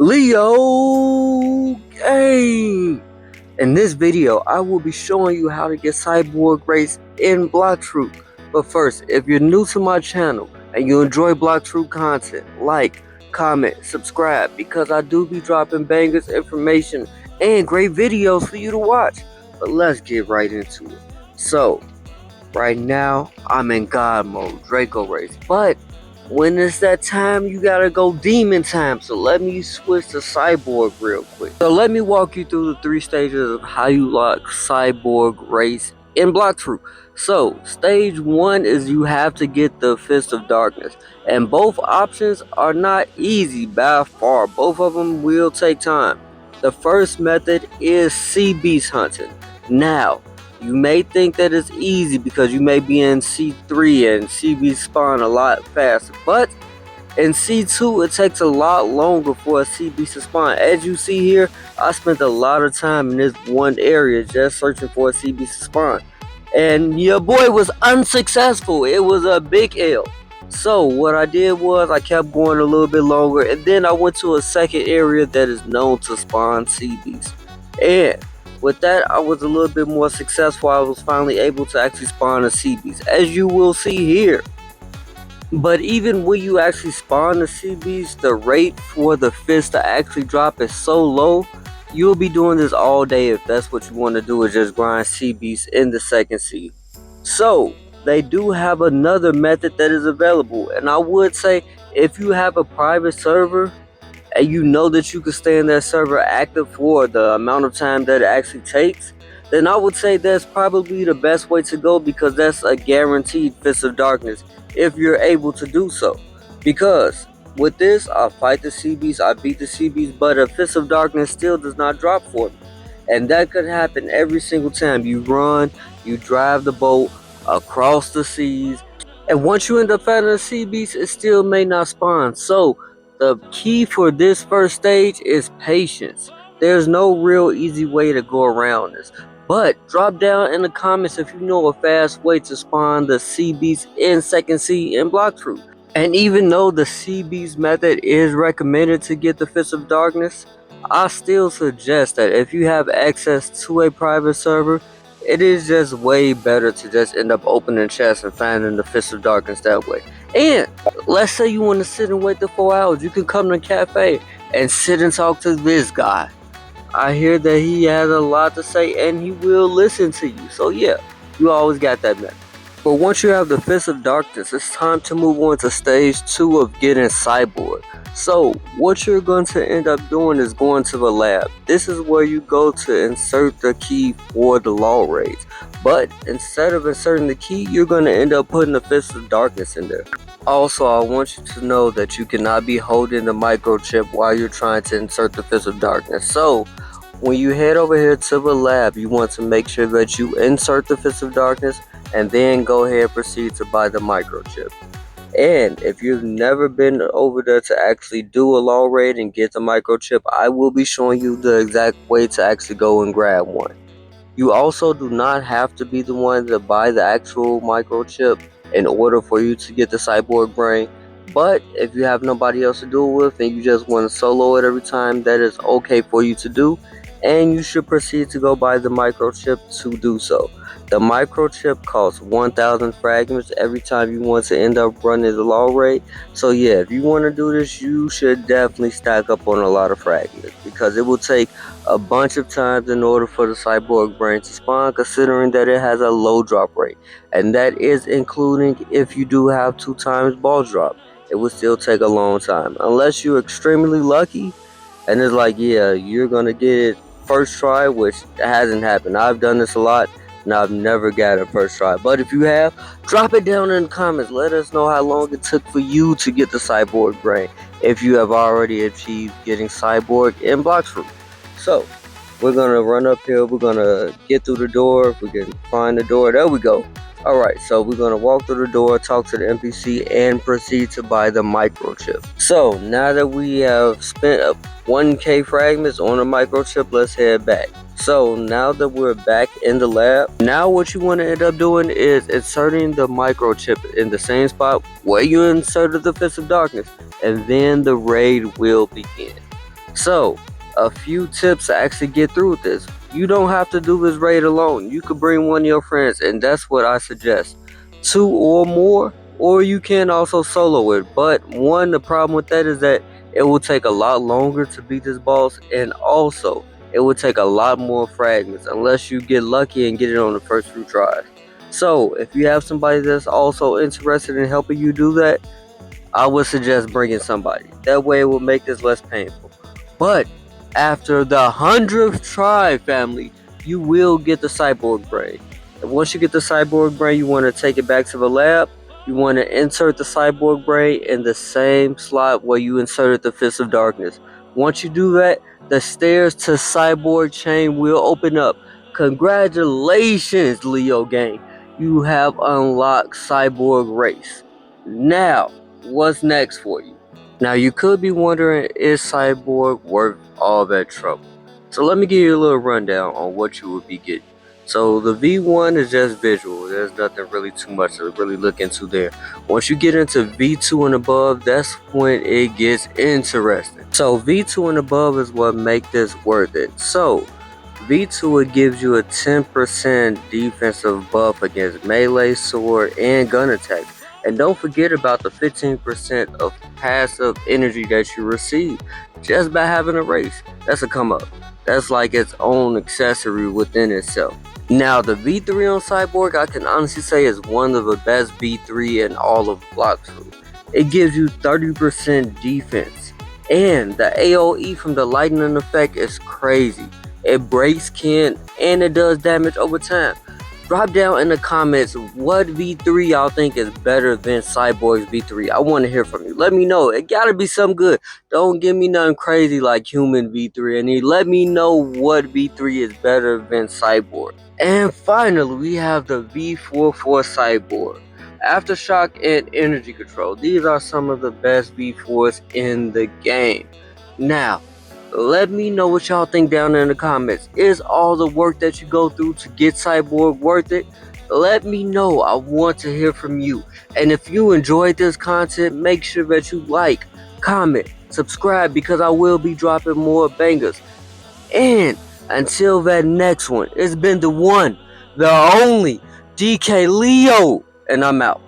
DKLEO Gang. In this video, I will be showing you how to get cyborg race in bloxfruit. But first, if you're new to my channel and you enjoy bloxfruit content, like, comment, subscribe, because I do be dropping bangers, information, and great videos for you to watch. But let's get right into it. So, right now, I'm in God mode, Draco race, but when it's that time, you gotta go demon time. So let me switch to cyborg real quick. So let me walk you through the 3 stages of how you lock cyborg race in bloxfruit. So stage 1 is you have to get the Fist of Darkness, and both options are not easy by far. Both of them will take time. The first method is sea beast hunting. Now, you may think that it's easy because you may be in C3 and CB spawn a lot faster, but in C2 it takes a lot longer for a CB to spawn. As you see here, I spent a lot of time in this one area just searching for a CB to spawn, and your boy was unsuccessful. It was a big L. So what I did was I kept going a little bit longer, and then I went to a second area that is known to spawn CBs, and with that, I was a little bit more successful. I was finally able to actually spawn a CBs, as you will see here. But even when you actually spawn the CBs, the rate for the fist to actually drop is so low. You'll be doing this all day if that's what you want to do, is just grind CBs in the second seed. So they do have another method that is available, and I would say if you have a private server and you know that you can stay in that server active for the amount of time that it actually takes, then I would say that's probably the best way to go, because that's a guaranteed Fist of Darkness if you're able to do so. Because with this, I fight the CBs, I beat the CBs, but a Fist of Darkness still does not drop for me. And that could happen every single time. You run, you drive the boat across the seas, and once you end up finding the CBs, it still may not spawn. So the key for this first stage is patience. There's no real easy way to go around this. But drop down in the comments if you know a fast way to spawn the CBs in second seed in bloxfruit. And even though the CBs method is recommended to get the Fist of Darkness, I still suggest that if you have access to a private server, it is just way better to just end up opening chests and finding the Fist of Darkness that way. And let's say you want to sit and wait the 4 hours, you can come to a cafe and sit and talk to this guy. I hear that he has a lot to say and he will listen to you. So yeah, you always got that method. But once you have the Fist of Darkness, it's time to move on to stage 2 of getting cyborg. So what you're going to end up doing is going to the lab. This is where you go to insert the key for the law raids. But instead of inserting the key, you're going to end up putting the Fist of Darkness in there. Also, I want you to know that you cannot be holding the microchip while you're trying to insert the Fist of Darkness. So when you head over here to the lab, you want to make sure that you insert the Fist of Darkness and then go ahead and proceed to buy the microchip. And if you've never been over there to actually do a law raid and get the microchip, I will be showing you the exact way to actually go and grab one. You also do not have to be the one to buy the actual microchip in order for you to get the cyborg brain. But if you have nobody else to do it with and you just want to solo it every time, that is okay for you to do. And you should proceed to go buy the microchip to do so. The microchip costs 1,000 fragments every time you want to end up running the law raid. So yeah, if you want to do this, you should definitely stack up on a lot of fragments, because it will take a bunch of times in order for the cyborg brain to spawn, considering that it has a low drop rate. And that is including if you do have 2 times ball drop. It will still take a long time, unless you're extremely lucky and it's like, yeah, you're gonna get it first try, which hasn't happened. I've done this a lot and I've never got it first try. But if you have, drop it down in the comments. Let us know how long it took for you to get the cyborg brain, if you have already achieved getting cyborg in bloxfruit. So we're gonna run up here, we're gonna get through the door. If we can find the door, there we go. Alright, so we're gonna walk through the door, talk to the NPC, and proceed to buy the microchip. So now that we have spent 1k fragments on the microchip, let's head back. So now that we're back in the lab, now what you want to end up doing is inserting the microchip in the same spot where you inserted the Fist of Darkness, and then the raid will begin. So, a few tips to actually get through with this. You don't have to do this raid alone. You could bring one of your friends, and that's what I suggest. 2 or more, or you can also solo it. But the problem with that is that it will take a lot longer to beat this boss, and also it will take a lot more fragments unless you get lucky and get it on the first few tries. So, if you have somebody that's also interested in helping you do that, I would suggest bringing somebody. That way it will make this less painful. But after the 100th try, family, you will get the cyborg brain. And once you get the cyborg brain, you want to take it back to the lab. You want to insert the cyborg brain in the same slot where you inserted the Fist of Darkness. Once you do that, the stairs to cyborg chain will open up. Congratulations, Leo Gang. You have unlocked cyborg race. Now, what's next for you? Now you could be wondering, is Cyborg worth all that trouble? So let me give you a little rundown on what you will be getting. So the V1 is just visual. There's nothing really too much to really look into there. Once you get into V2 and above, that's when it gets interesting. So V2 and above is what make this worth it. So V2, it gives you a 10% defensive buff against melee, sword, and gun attacks. And don't forget about the 15% of passive energy that you receive just by having a race. That's a come up. That's like its own accessory within itself. Now, the V3 on Cyborg, I can honestly say is one of the best V3 in all of bloxfruits. It gives you 30% defense. And the AoE from the lightning effect is crazy. It breaks kin and it does damage over time. Drop down in the comments what V3 y'all think is better than Cyborg's V3. I want to hear from you. Let me know. It gotta be something good. Don't give me nothing crazy like human V3. And let me know what V3 is better than Cyborg. And finally, we have the V4 for Cyborg. Aftershock and energy control. These are some of the best V4s in the game. Now, let me know what y'all think down in the comments. Is all the work that you go through to get Cyborg worth it? Let me know. I want to hear from you. And if you enjoyed this content, make sure that you like, comment, subscribe, because I will be dropping more bangers. And until that next one, it's been the one, the only DKLEO, and I'm out.